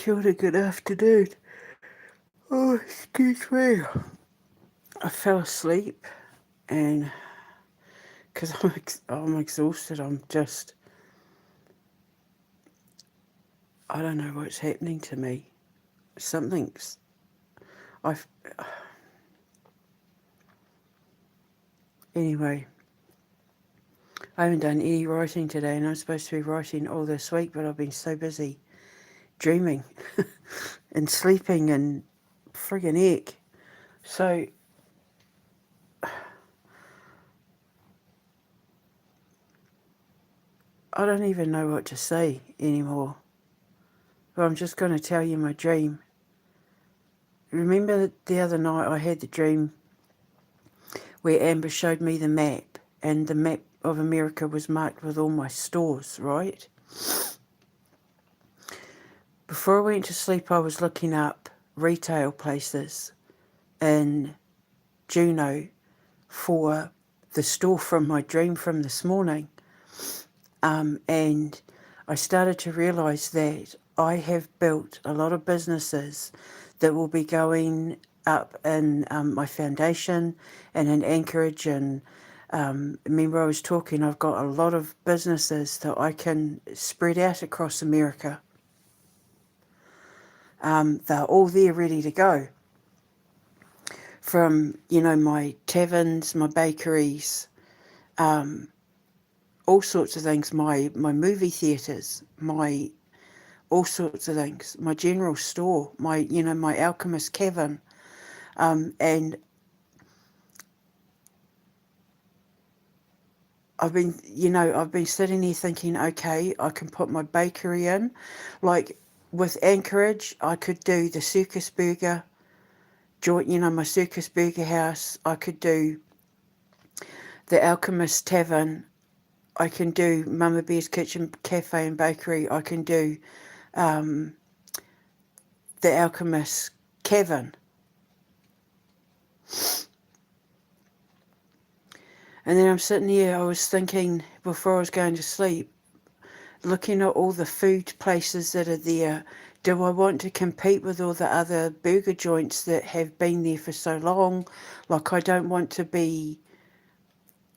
Kia ora, good afternoon. Oh, excuse me. I fell asleep and because I'm exhausted, I don't know what's happening to me. Something's, I've, anyway, I haven't done any writing today and I'm supposed to be writing all this week, but I've been so busy dreaming and sleeping and friggin' heck. So, I don't even know what to say anymore. But I'm just going to tell you my dream. Remember the other night I had the dream where Amber showed me the map, and the map of America was marked with all my stores, right? Before I went to sleep, I was looking up retail places in Juneau for the store from my dream from this morning. And I started to realise that I have built a lot of businesses that will be going up in my foundation and in Anchorage. And remember I was talking, I've got a lot of businesses that I can spread out across America. They're all there ready to go. From, my taverns, my bakeries, all sorts of things, my movie theatres, my all sorts of things, my general store, my Alchemist Cavern, and I've been sitting here thinking, okay, I can put my bakery in, like with Anchorage, I could do the Circus Burger joint, my Circus Burger house, I could do the Alchemist Tavern, I can do Mama Bear's Kitchen Cafe and Bakery, I can do the Alchemist Cavern. And then I'm sitting here, I was thinking before I was going to sleep, looking at all the food places that are there, do I want to compete with all the other burger joints that have been there for so long? Like, I don't want to be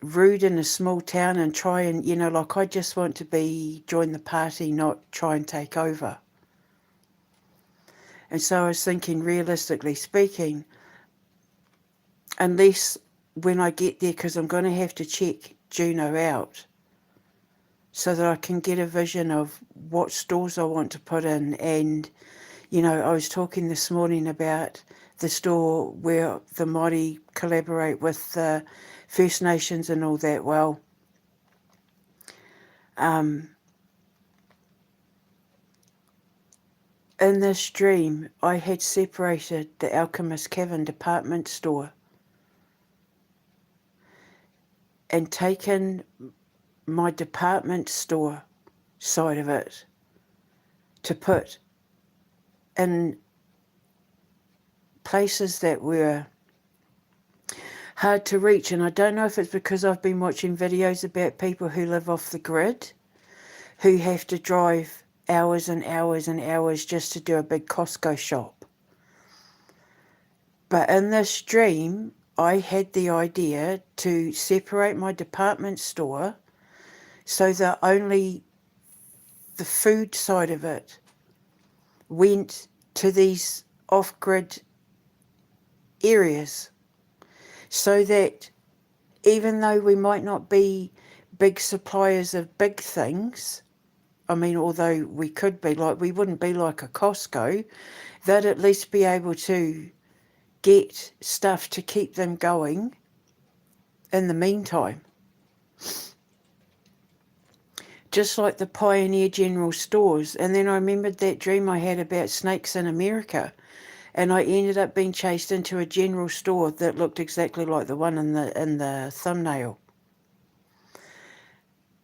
rude in a small town and try and, I just want to join the party, not try and take over. And so I was thinking, realistically speaking, unless when I get there, because I'm going to have to check Juneau out so that I can get a vision of what stores I want to put in. And, I was talking this morning about the store where the Māori collaborate with the First Nations and all that. Well, in this dream, I had separated the Alchemist Cavern department store and taken my department store side of it to put in places that were hard to reach. And I don't know if it's because I've been watching videos about people who live off the grid, who have to drive hours and hours and hours just to do a big Costco shop. But in this dream, I had the idea to separate my department store so that only the food side of it went to these off-grid areas, so that even though we might not be big suppliers of big things, although we could be, like, we wouldn't be like a Costco, they'd at least be able to get stuff to keep them going in the meantime. Just like the Pioneer General Stores. And then I remembered that dream I had about snakes in America. And I ended up being chased into a general store that looked exactly like the one in the thumbnail.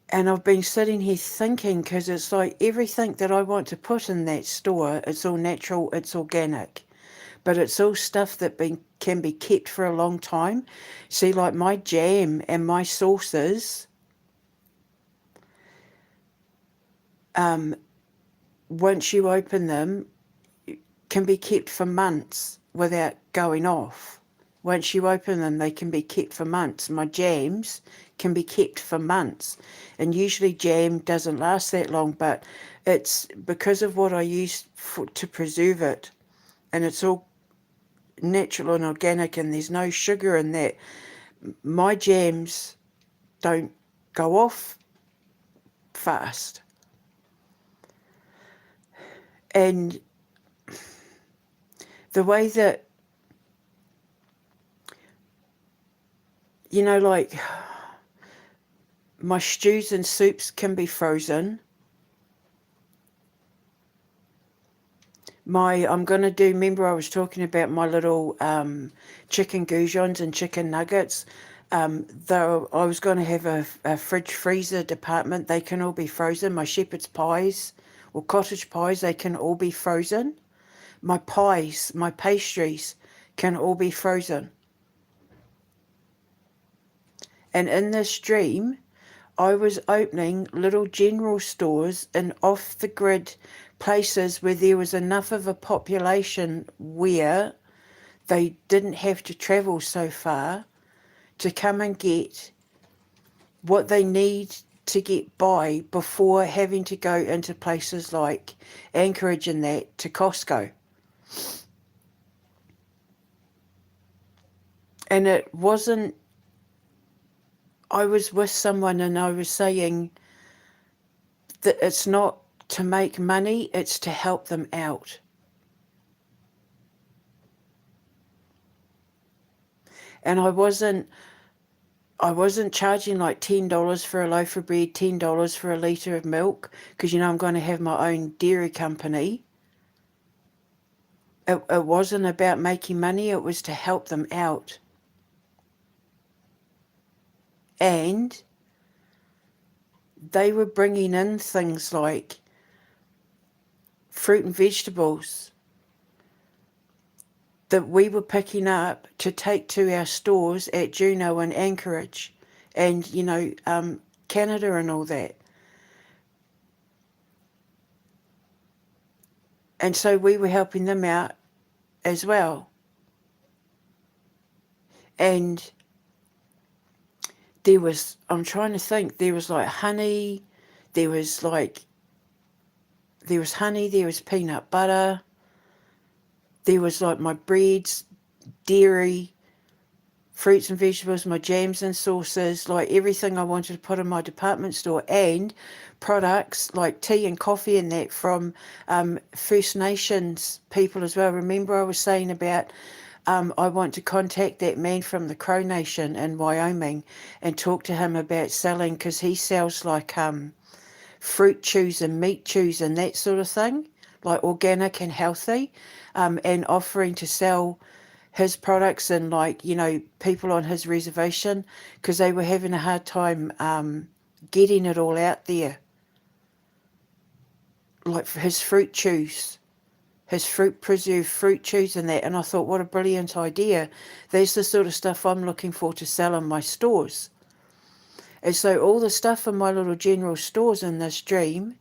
And I've been sitting here thinking, because it's like everything that I want to put in that store, it's all natural, it's organic. But it's all stuff that can be kept for a long time. See, like my jam and my sauces, once you open them, can be kept for months without going off. Once you open them, they can be kept for months. My jams can be kept for months. And usually jam doesn't last that long, but it's because of what I use to preserve it. And it's all natural and organic, and there's no sugar in that. My jams don't go off fast. And the way that, you know, like my stews and soups can be frozen. I'm going to do, remember I was talking about my little chicken goujons and chicken nuggets. Though I was going to have a fridge freezer department, they can all be frozen. My shepherd's pies or cottage pies, they can all be frozen. My pies, my pastries can all be frozen. And in this dream, I was opening little general stores in off-the-grid places where there was enough of a population where they didn't have to travel so far to come and get what they need to get by before having to go into places like Anchorage and that to Costco. And it wasn't, I was with someone and I was saying that it's not to make money, it's to help them out. And I wasn't charging like $10 for a loaf of bread, $10 for a litre of milk, because, you know, I'm going to have my own dairy company. It wasn't about making money, it was to help them out. And they were bringing in things like fruit and vegetables that we were picking up to take to our stores at Juneau and Anchorage and, you know, Canada and all that. And so we were helping them out as well. And there was, I'm trying to think, there was like honey, there was honey, there was peanut butter, there was like my breads, dairy, fruits and vegetables, my jams and sauces, like everything I wanted to put in my department store, and products like tea and coffee and that from First Nations people as well. Remember I was saying about I want to contact that man from the Crow Nation in Wyoming and talk to him about selling, because he sells like fruit chews and meat chews and that sort of thing, like organic and healthy, and offering to sell his products and, like, you know, people on his reservation, because they were having a hard time getting it all out there, like for his fruit chews, his preserved fruit chews and that. And I thought, what a brilliant idea. That's the sort of stuff I'm looking for to sell in my stores. And so all the stuff in my little general stores in this dream,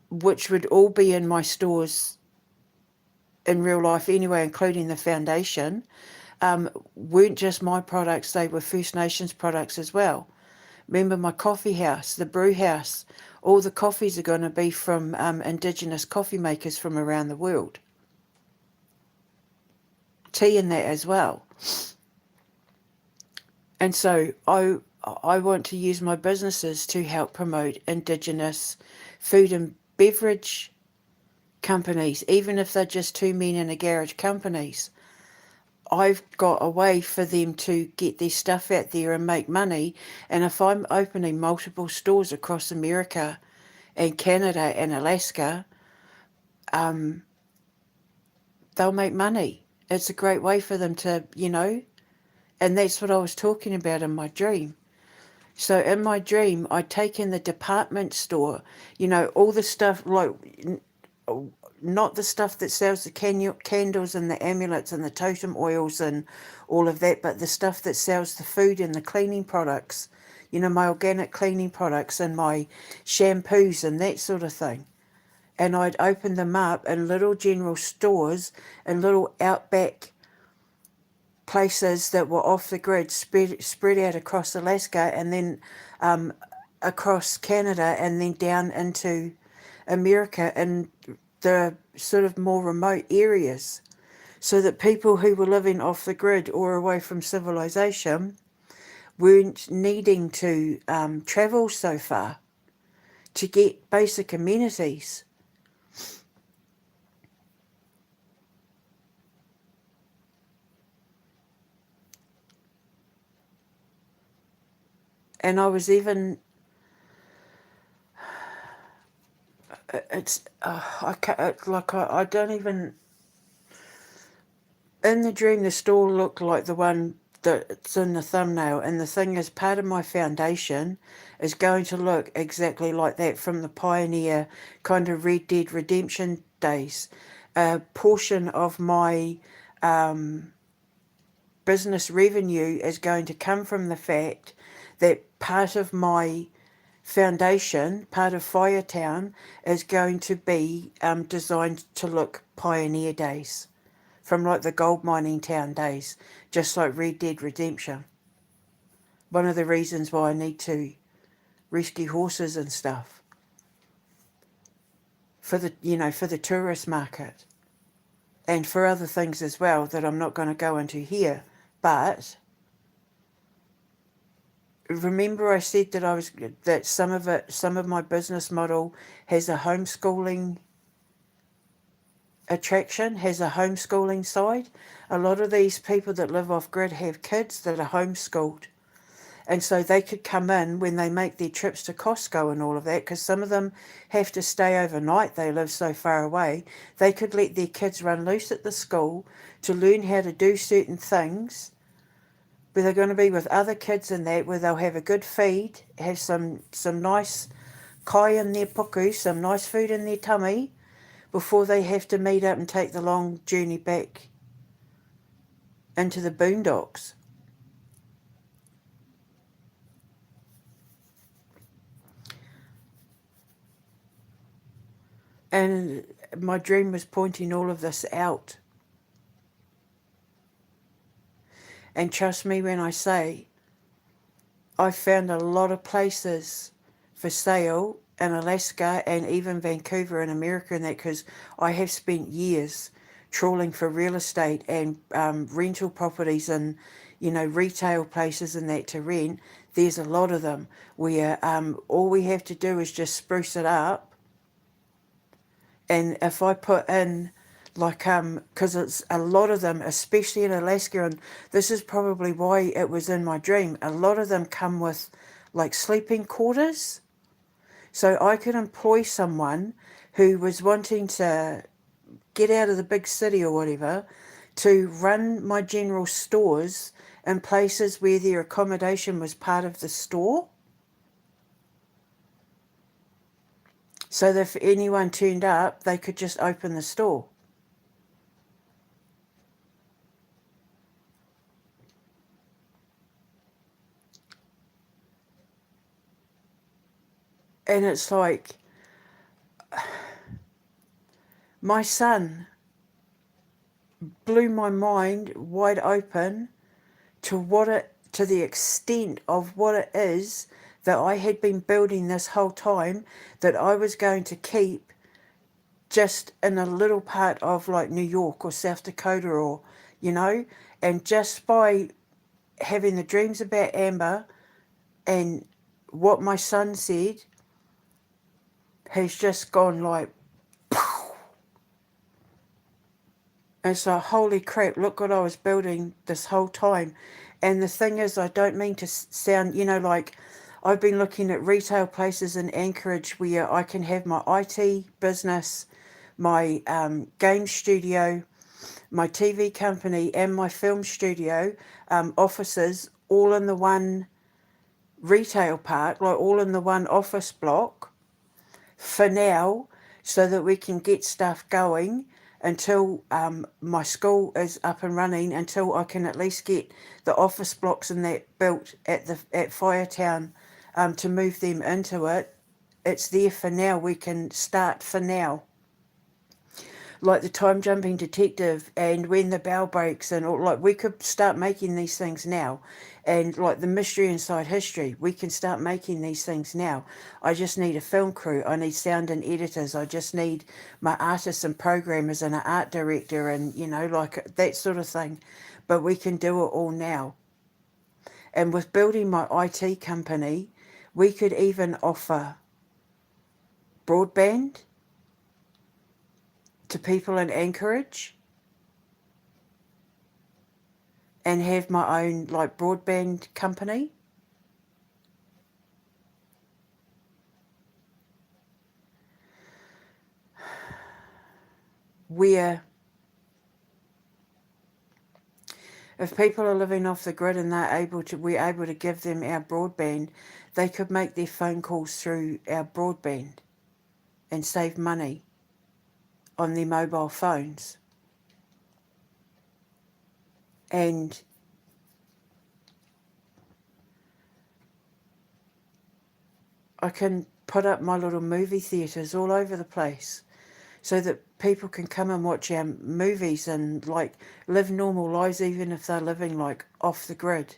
which would all be in my stores in real life anyway, including the foundation, weren't just my products, they were First Nations products as well. Remember my coffee house, the brew house, all the coffees are going to be from Indigenous coffee makers from around the world. Tea in that as well. And so I want to use my businesses to help promote Indigenous food and beverage companies, even if they're just two men in a garage companies. I've got a way for them to get their stuff out there and make money. And if I'm opening multiple stores across America and Canada and Alaska, they'll make money. It's a great way for them to, you know, and that's what I was talking about in my dream. So in my dream, I'd taken the department store, you know, all the stuff, like, not the stuff that sells the candles and the amulets and the totem oils and all of that, but the stuff that sells the food and the cleaning products, you know, my organic cleaning products and my shampoos and that sort of thing. and I'd open them up in little general stores and little outback places that were off the grid, spread out across Alaska and then across Canada and then down into America and the sort of more remote areas, so that people who were living off the grid or away from civilization weren't needing to travel so far to get basic amenities. And I was even, it's, I can't, like, I don't even, in the dream, the store looked like the one that's in the thumbnail. And the thing is, part of my foundation is going to look exactly like that from the Pioneer kind of Red Dead Redemption days. A portion of my business revenue is going to come from the fact that part of my foundation, part of Firetown, is going to be designed to look Pioneer days, from like the gold mining town days, just like Red Dead Redemption. One of the reasons why I need to rescue horses and stuff for the, for the tourist market and for other things as well that I'm not going to go into here. But remember I said that some of my business model has a homeschooling attraction, has a homeschooling side. A lot of these people that live off grid have kids that are homeschooled, and so they could come in when they make their trips to Costco and all of that, because some of them have to stay overnight, they live so far away. They could let their kids run loose at the school to learn how to do certain things where they're going to be with other kids and that, where they'll have a good feed, have some nice kai in their puku, some nice food in their tummy, before they have to meet up and take the long journey back into the boondocks. And my dream was pointing all of this out. And trust me when I say, I found a lot of places for sale in Alaska and even Vancouver in America and that, because I have spent years trawling for real estate and rental properties and, retail places and that to rent. There's a lot of them where all we have to do is just spruce it up. And if I put in, like, because it's a lot of them, especially in Alaska, and this is probably why it was in my dream, a lot of them come with, like, sleeping quarters. So I could employ someone who was wanting to get out of the big city or whatever to run my general stores in places where their accommodation was part of the store. So that if anyone turned up, they could just open the store. And it's like, my son blew my mind wide open to the extent of what it is that I had been building this whole time, that I was going to keep just in a little part of like New York or South Dakota or, and just by having the dreams about Amber and what my son said has just gone like, and it's like, holy crap, look what I was building this whole time. And the thing is, I don't mean to sound, like, I've been looking at retail places in Anchorage where I can have my IT business, my game studio, my TV company, and my film studio offices all in the one retail park, like all in the one office block for now, so that we can get stuff going until my school is up and running, until I can at least get the office blocks and that built at Firetown to move them into it. It's there for now. We can start for now. like the time jumping detective and when the bell breaks and all, like we could start making these things now. And like the mystery inside history, we can start making these things now. I just need a film crew, I need sound and editors, I just need my artists and programmers and an art director and like that sort of thing. But we can do it all now. And with building my IT company, we could even offer broadband to people in Anchorage and have my own like broadband company. Where if people are living off the grid and we're able to give them our broadband, they could make their phone calls through our broadband and save money on their mobile phones. And I can put up my little movie theatres all over the place so that people can come and watch our movies and like live normal lives even if they're living like off the grid.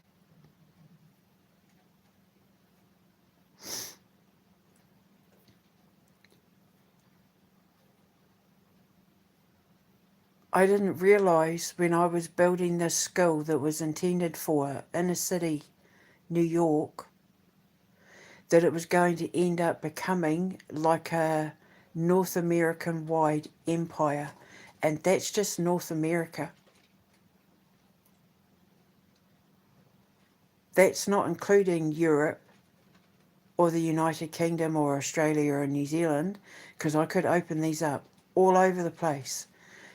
I didn't realise when I was building this school that was intended for inner city New York that it was going to end up becoming like a North American wide empire, and that's just North America. That's not including Europe or the United Kingdom or Australia or New Zealand, because I could open these up all over the place.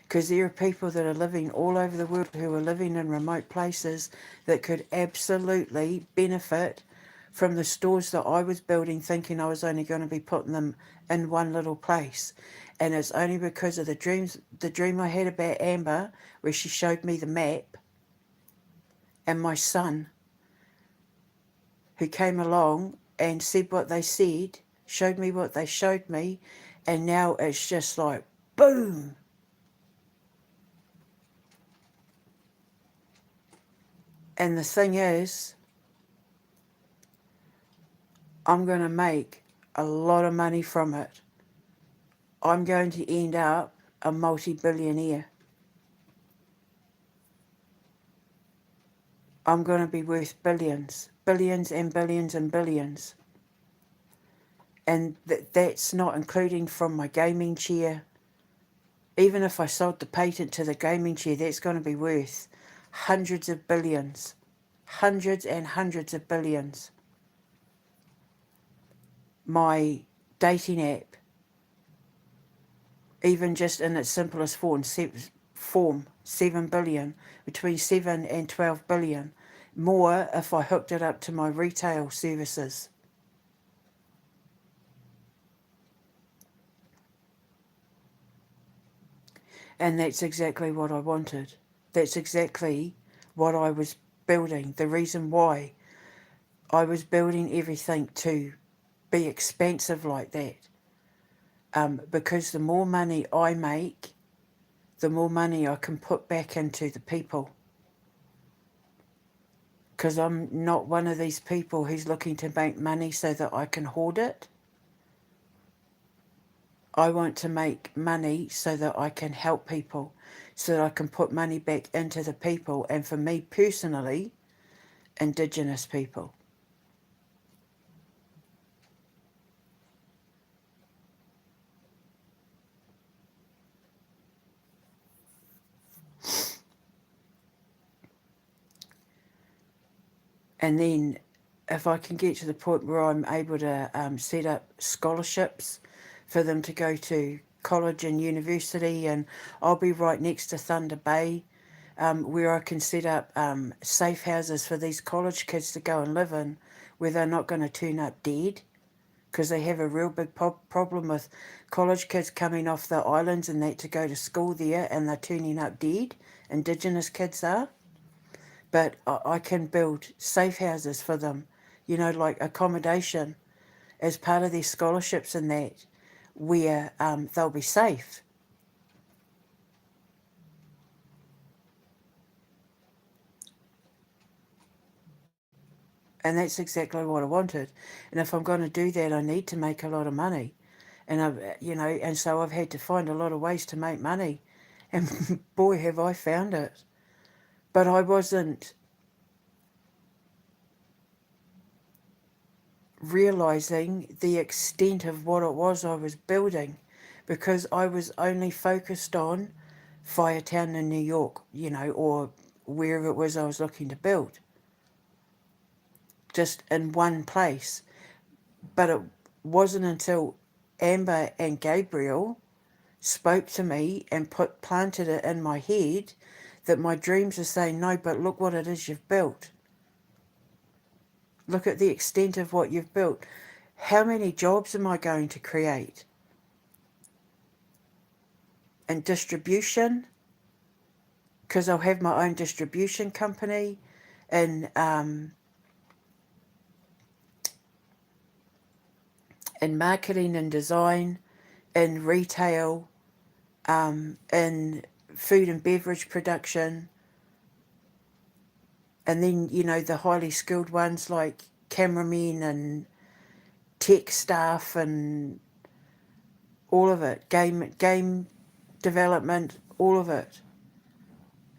Because there are people that are living all over the world who are living in remote places that could absolutely benefit from the stores that I was building, thinking I was only going to be putting them in one little place. And it's only because of the dream I had about Amber, where she showed me the map, and my son, who came along and said what they said, showed me what they showed me, and now it's just like, boom! And the thing is, I'm going to make a lot of money from it. I'm going to end up a multi-billionaire. I'm going to be worth billions, billions and billions and billions. And that's not including from my gaming chair. Even if I sold the patent to the gaming chair, that's going to be worth hundreds of billions. Hundreds and hundreds of billions. My dating app, even just in its simplest form, 7 billion, between 7 and 12 billion. More if I hooked it up to my retail services. And that's exactly what I wanted. That's exactly what I was building. The reason why I was building everything to be expensive like that. Because the more money I make, the more money I can put back into the people. Because I'm not one of these people who's looking to make money so that I can hoard it. I want to make money so that I can help people, so that I can put money back into the people, and for me personally, Indigenous people. And then if I can get to the point where I'm able to set up scholarships for them to go to college and university, and I'll be right next to Thunder Bay, where I can set up safe houses for these college kids to go and live in, where they're not going to turn up dead, because they have a real big problem with college kids coming off the islands and that to go to school there, and they're turning up dead. Indigenous kids are. But I can build safe houses for them, like accommodation as part of their scholarships and that, where they'll be safe. And that's exactly what I wanted. And if I'm going to do that, I need to make a lot of money. And and so I've had to find a lot of ways to make money. And boy, have I found it. But I wasn't realizing the extent of what it was I was building, because I was only focused on Firetown in New York, or wherever it was I was looking to build, just in one place. But it wasn't until Amber and Gabriel spoke to me and planted it in my head that my dreams are saying, no, but look what it is you've built. Look at the extent of what you've built. How many jobs am I going to create? And distribution, because I'll have my own distribution company, and in marketing and design, in retail, in food and beverage production, and then, the highly skilled ones like cameramen and tech staff and all of it, game development, all of it.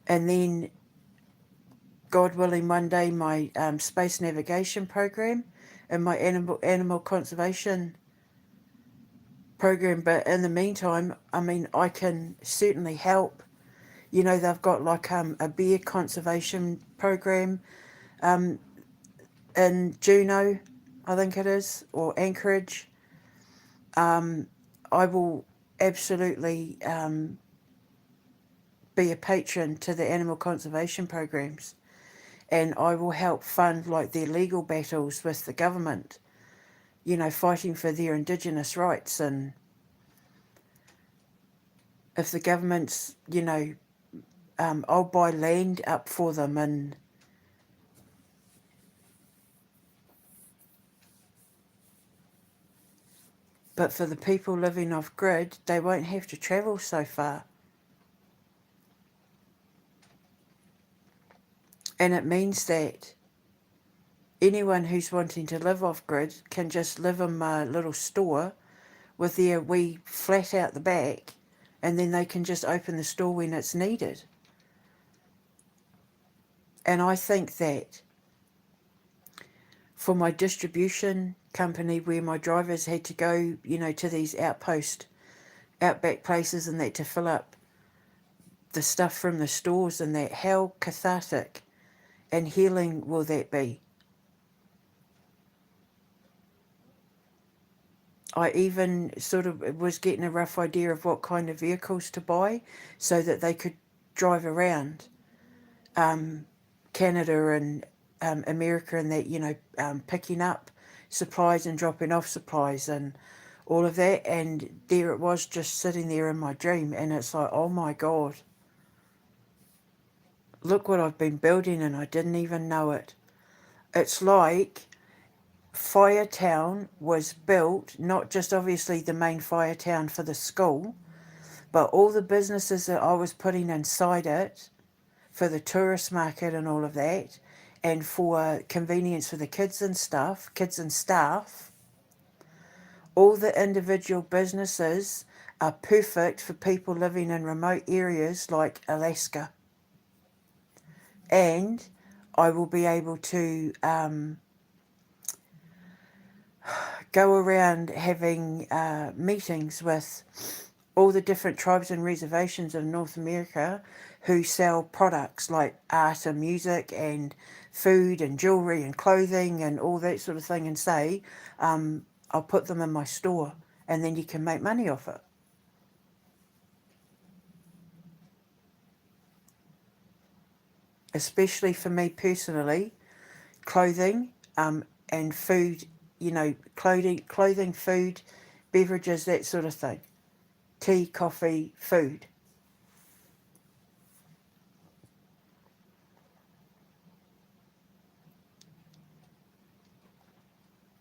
And then, God willing, one day my space navigation program and my animal conservation program. But in the meantime, I can certainly help. They've got like a bear conservation program in Juneau, I think it is, or Anchorage. I will absolutely be a patron to the animal conservation programs, and I will help fund like their legal battles with the government, fighting for their Indigenous rights. And if the government's, I'll buy land up for them. And but for the people living off grid, they won't have to travel so far. And it means that anyone who's wanting to live off grid can just live in my little store with their wee flat out the back, and then they can just open the store when it's needed. And I think that for my distribution company, where my drivers had to go, to these outback places and that, to fill up the stuff from the stores and that, how cathartic and healing will that be? I even sort of was getting a rough idea of what kind of vehicles to buy so that they could drive around Canada and America and that, picking up supplies and dropping off supplies and all of that. And there it was, just sitting there in my dream, and it's like, oh my God, look what I've been building and I didn't even know it. It's like Firetown was built, not just obviously the main Firetown for the school, but all the businesses that I was putting inside it for the tourist market and all of that, and for convenience for the kids and staff, all the individual businesses are perfect for people living in remote areas like Alaska. And I will be able to go around having meetings with all the different tribes and reservations of North America who sell products like art and music and food and jewellery and clothing and all that sort of thing, and say, I'll put them in my store and then you can make money off it. Especially for me personally, clothing and food, clothing, food, beverages, that sort of thing. Tea, coffee, food.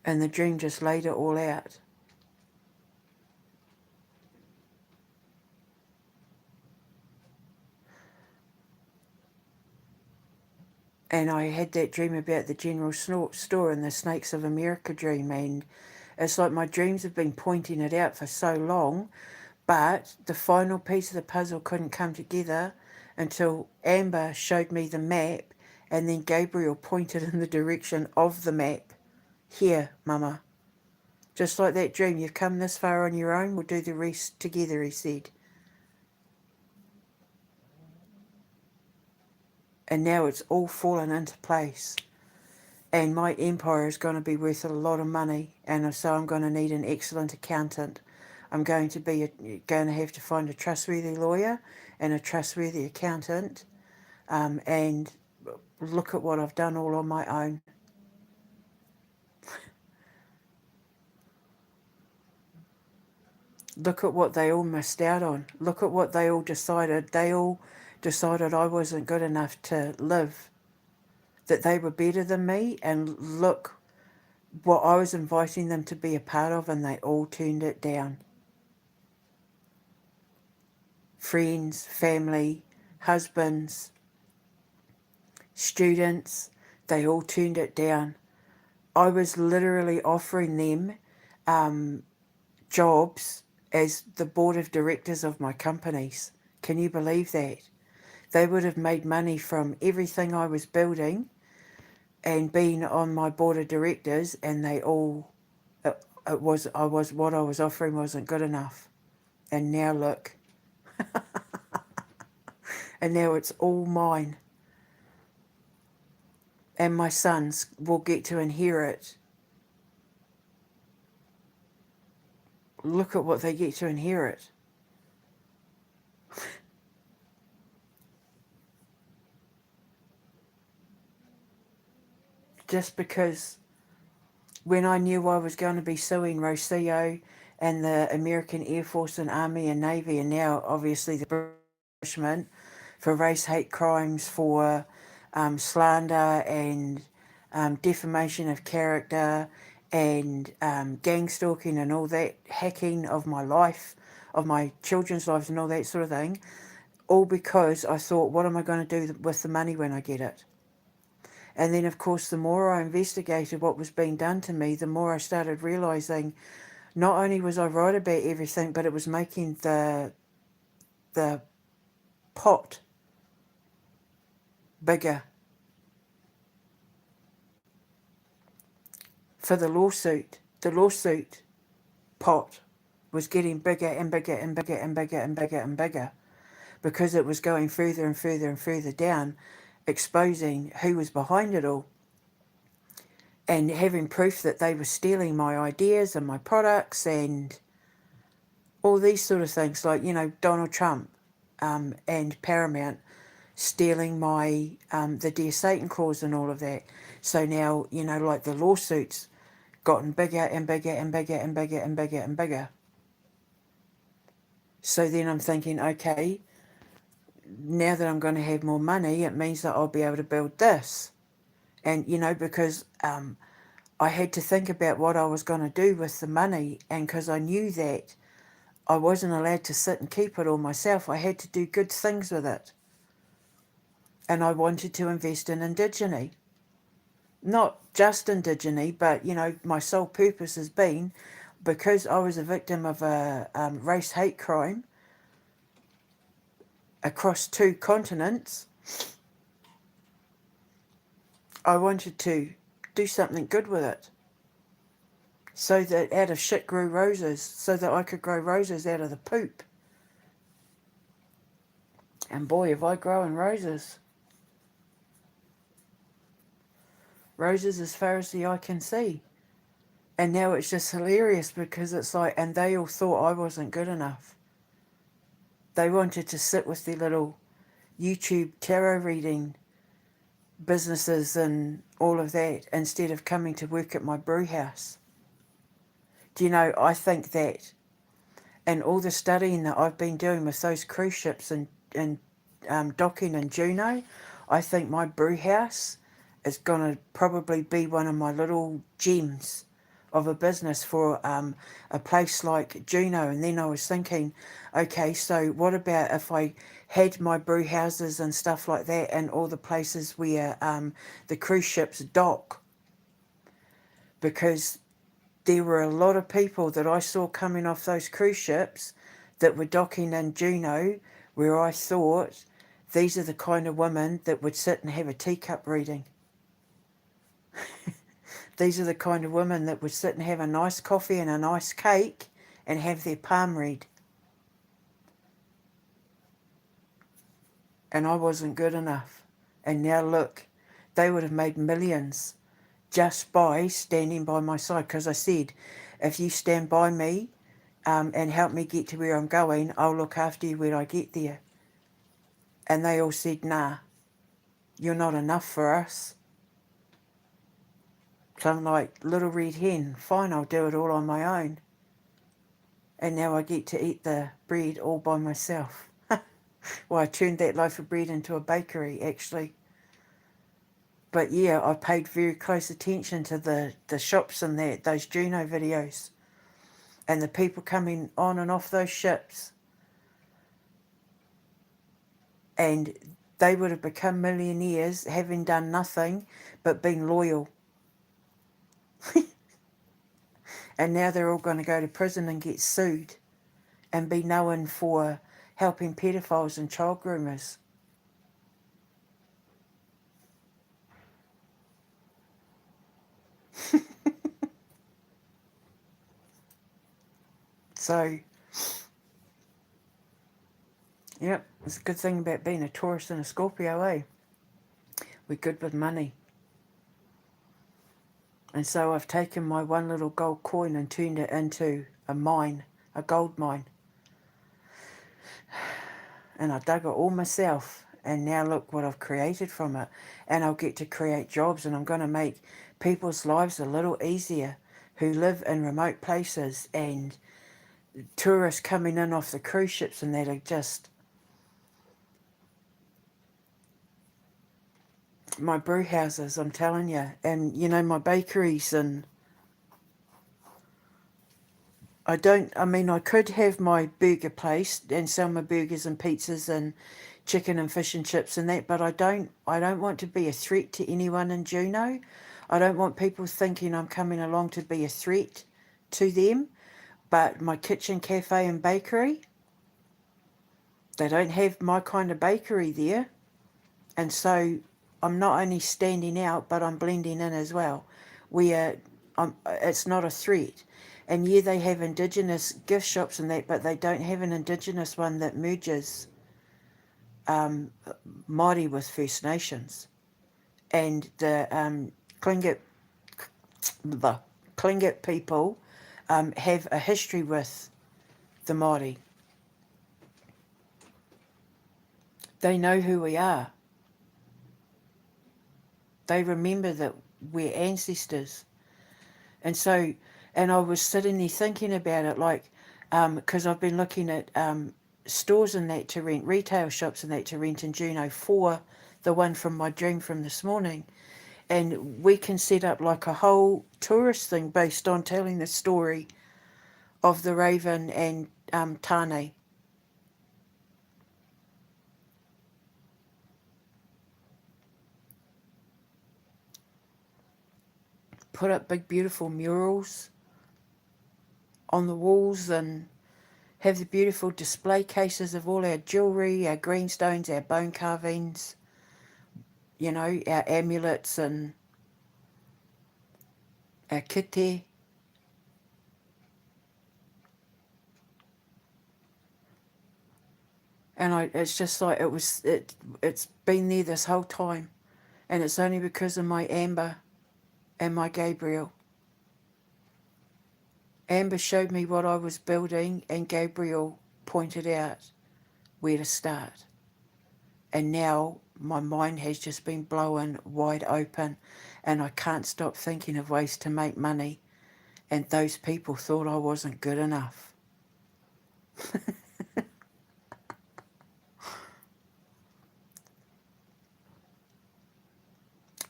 And the dream just laid it all out. And I had that dream about the general store and the Snakes of America dream, and it's like my dreams have been pointing it out for so long, but the final piece of the puzzle couldn't come together until Amber showed me the map, and then Gabriel pointed in the direction of the map. Here, Mama. Just like that dream, you've come this far on your own, we'll do the rest together, he said. And now it's all fallen into place. And my empire is going to be worth a lot of money, and so I'm going to need an excellent accountant. I'm going to have to find a trustworthy lawyer and a trustworthy accountant, and look at what I've done all on my own. Look at what they all missed out on. Look at what they all decided. They all decided I wasn't good enough to live, that they were better than me, and look what I was inviting them to be a part of, and they all turned it down. Friends, family, husbands, students, they all turned it down. I was literally offering them jobs as the board of directors of my companies. Can you believe that? They would have made money from everything I was building and being on my board of directors, and they all, what I was offering wasn't good enough. And now look. And now it's all mine. And my sons will get to inherit. Look at what they get to inherit. Just because when I knew I was going to be suing Rocio and the American Air Force and Army and Navy, and now obviously the British for race hate crimes, for slander and defamation of character and gang stalking and all that, hacking of my life, of my children's lives and all that sort of thing, all because I thought, what am I going to do with the money when I get it? And then, of course, the more I investigated what was being done to me, the more I started realising not only was I right about everything, but it was making the pot bigger for the lawsuit. The lawsuit pot was getting bigger and bigger and bigger and bigger and bigger and bigger because it was going further and further and further down, exposing who was behind it all and having proof that they were stealing my ideas and my products and all these sort of things, like, Donald Trump and Paramount stealing my the Dear Satan clause and all of that. So now, like the lawsuits gotten bigger and bigger and bigger and bigger and bigger and bigger. So then I'm thinking, okay, now that I'm going to have more money, it means that I'll be able to build this. And, because I had to think about what I was going to do with the money, and because I knew that I wasn't allowed to sit and keep it all myself, I had to do good things with it. And I wanted to invest in Indigeny. Not just Indigeny, but, my sole purpose has been, because I was a victim of a race hate crime across 2 continents, I wanted to do something good with it. So that out of shit grew roses, so that I could grow roses out of the poop. And boy, have I grown roses. Roses as far as the eye can see. And now it's just hilarious because it's like, and they all thought I wasn't good enough. They wanted to sit with their little YouTube tarot reading businesses and all of that instead of coming to work at my brew house. Do you know, I think that, and all the studying that I've been doing with those cruise ships and docking in Juneau, I think my brew house is going to probably be one of my little gems of a business for a place like Juno. And then I was thinking, okay, so what about if I had my brew houses and stuff like that and all the places where the cruise ships dock? Because there were a lot of people that I saw coming off those cruise ships that were docking in Juno, where I thought these are the kind of women that would sit and have a teacup reading. These are the kind of women that would sit and have a nice coffee and a nice cake and have their palm read. And I wasn't good enough. And now look, they would have made millions just by standing by my side. Because I said, if you stand by me and help me get to where I'm going, I'll look after you when I get there. And they all said, nah, you're not enough for us. So I'm like, little red hen, fine, I'll do it all on my own. And now I get to eat the bread all by myself. Well, I turned that loaf of bread into a bakery, actually. But yeah, I paid very close attention to the shops and those Juno videos. And the people coming on and off those ships. And they would have become millionaires having done nothing but being loyal. And now they're all going to go to prison and get sued and be known for helping pedophiles and child groomers. So, yep, it's a good thing about being a Taurus and a Scorpio, eh? We're good with money. And so I've taken my one little gold coin and turned it into a mine, a gold mine. And I dug it all myself. And now look what I've created from it. And I'll get to create jobs, and I'm going to make people's lives a little easier who live in remote places, and tourists coming in off the cruise ships and that are just... my brew houses, I'm telling you. And, you know, my bakeries, and I could have my burger place and sell my burgers and pizzas and chicken and fish and chips and that, but I don't want to be a threat to anyone in Juno. I don't want people thinking I'm coming along to be a threat to them. But my kitchen, cafe and bakery, they don't have my kind of bakery there. And so I'm not only standing out, but I'm blending in as well. It's not a threat. And yeah, they have Indigenous gift shops and that, but they don't have an Indigenous one that merges Māori with First Nations. And the Tlingit people have a history with the Māori. They know who we are. They remember that we're ancestors. And so, and I was sitting there thinking about it, like, because I've been looking at stores and that to rent, retail shops and that to rent in Juno for the one from my dream from this morning. And we can set up like a whole tourist thing based on telling the story of the Raven and Tane. Put up big beautiful murals on the walls and have the beautiful display cases of all our jewellery, our greenstones, our bone carvings, you know, our amulets and our kite. And it's just like it's been there this whole time. And it's only because of my Amber and my Gabriel. Amber showed me what I was building, and Gabriel pointed out where to start. And now my mind has just been blown wide open, and I can't stop thinking of ways to make money. And those people thought I wasn't good enough.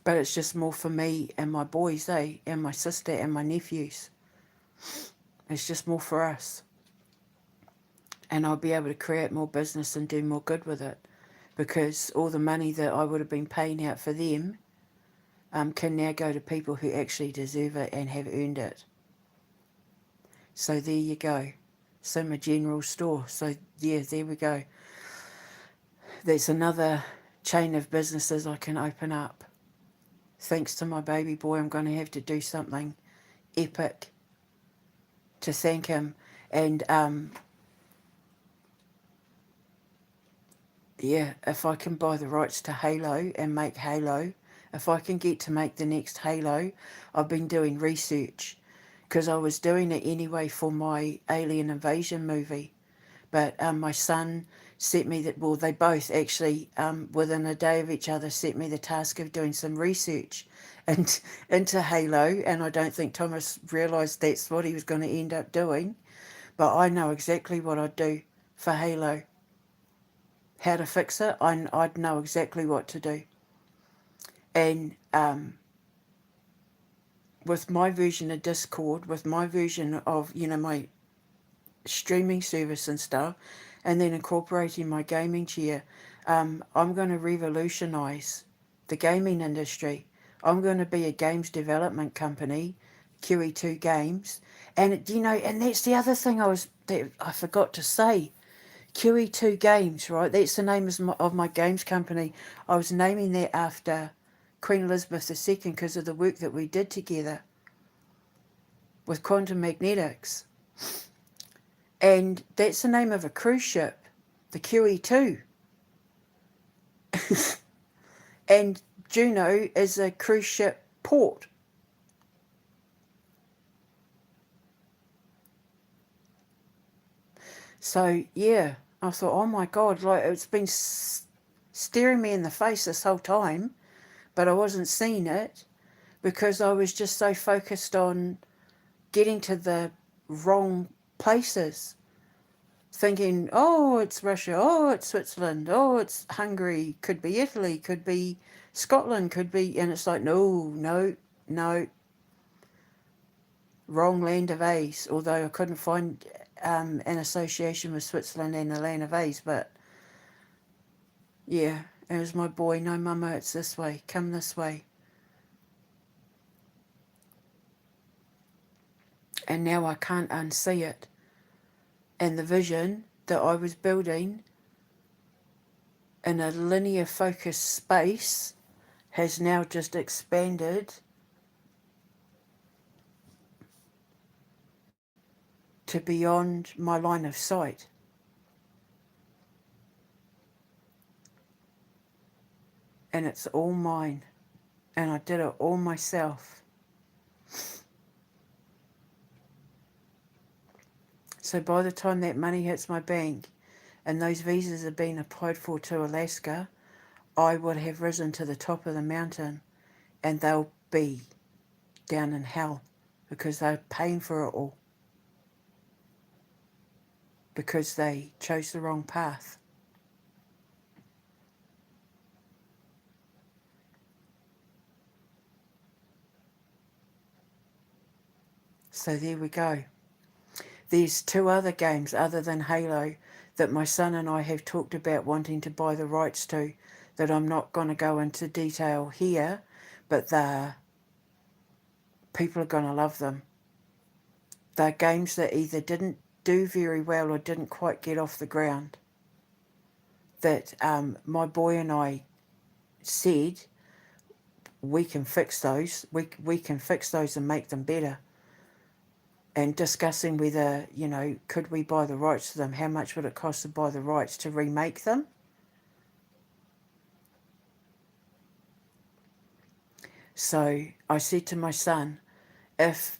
But it's just more for me and my boys, and my sister and my nephews. It's just more for us. And I'll be able to create more business and do more good with it, because all the money that I would have been paying out for them can now go to people who actually deserve it and have earned it. So there you go. So my general store. So yeah, there we go. There's another chain of businesses I can open up. Thanks to my baby boy, I'm going to have to do something epic to thank him. And yeah, if I can buy the rights to Halo and make Halo, if I can get to make the next Halo, I've been doing research because I was doing it anyway for my Alien Invasion movie. But my son set me that, well, they both actually, within a day of each other, set me the task of doing some research into Halo. And I don't think Thomas realised that's what he was going to end up doing. But I know exactly what I'd do for Halo. How to fix it, I'd know exactly what to do. And with my version of Discord, with my version of, my streaming service and stuff, and then incorporating my gaming chair, I'm going to revolutionise the gaming industry. I'm going to be a games development company, QE2 Games, and and that's the other thing that I forgot to say. QE2 Games, right? That's the name of my games company. I was naming that after Queen Elizabeth II because of the work that we did together with quantum magnetics. And that's the name of a cruise ship, the QE2. And Juno is a cruise ship port. So, yeah, I thought, oh my God, like it's been staring me in the face this whole time, but I wasn't seeing it because I was just so focused on getting to the wrong places. Thinking, oh, it's Russia, oh, it's Switzerland, oh, it's Hungary, could be Italy, could be Scotland, could be, and it's like, no, wrong land of A's, although I couldn't find an association with Switzerland and the land of A's, but yeah, it was my boy, no mama, it's this way, come this way. And now I can't unsee it. And the vision that I was building in a linear focus space has now just expanded to beyond my line of sight. And it's all mine. And I did it all myself. So by the time that money hits my bank and those visas have been applied for to Alaska, I would have risen to the top of the mountain and they'll be down in hell because they're paying for it all. Because they chose the wrong path. So there we go. There's 2 other games other than Halo that my son and I have talked about wanting to buy the rights to, that I'm not going to go into detail here, but people are going to love them. They're games that either didn't do very well or didn't quite get off the ground. That my boy and I said, we can fix those. We can fix those and make them better. And discussing whether, could we buy the rights to them? How much would it cost to buy the rights to remake them? So I said to my son, if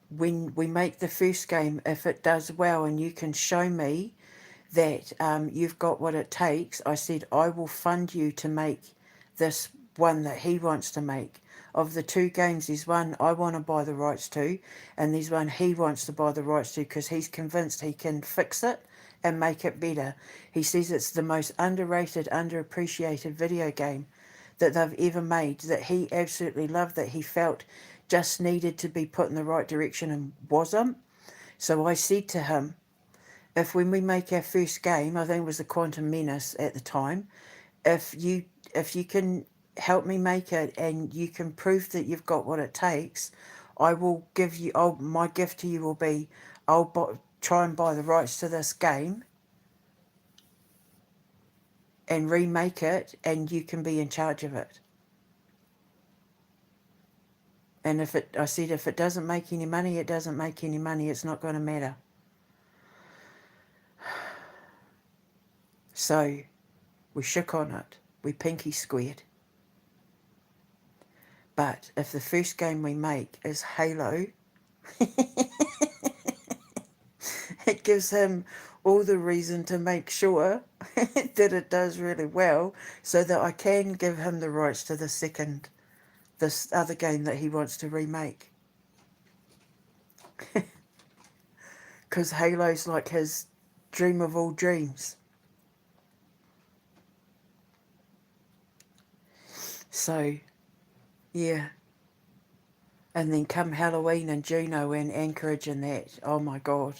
when we make the first game, if it does well and you can show me that you've got what it takes, I said, I will fund you to make this one that he wants to make. Of the 2 games, there's one I want to buy the rights to, and there's one he wants to buy the rights to because he's convinced he can fix it and make it better. He says it's the most underrated, underappreciated video game that they've ever made, that he absolutely loved, that he felt just needed to be put in the right direction and wasn't. So I said to him, if when we make our first game, I think it was the Quantum Menace at the time, if you can help me make it and you can prove that you've got what it takes, I will give you, my gift to you will be, try and buy the rights to this game and remake it, and you can be in charge of it. And I said, if it doesn't make any money, it doesn't make any money. It's not going to matter. So we shook on it. We pinky squared. But if the first game we make is Halo, it gives him all the reason to make sure that it does really well, so that I can give him the rights to this other game that he wants to remake. Because Halo's like his dream of all dreams. So, yeah. And then come Halloween and Juno and Anchorage and that, oh my God.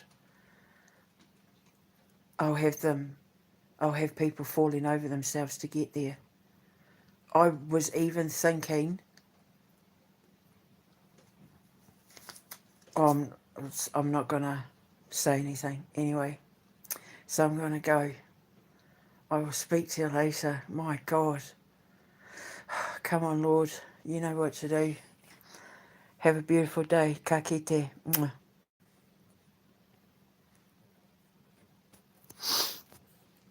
I'll have people falling over themselves to get there. I was even thinking, I'm not going to say anything anyway. So I'm going to go. I will speak to you later. My God. Come on, Lord. You know what to do. Have a beautiful day. Ka kite. Mwah.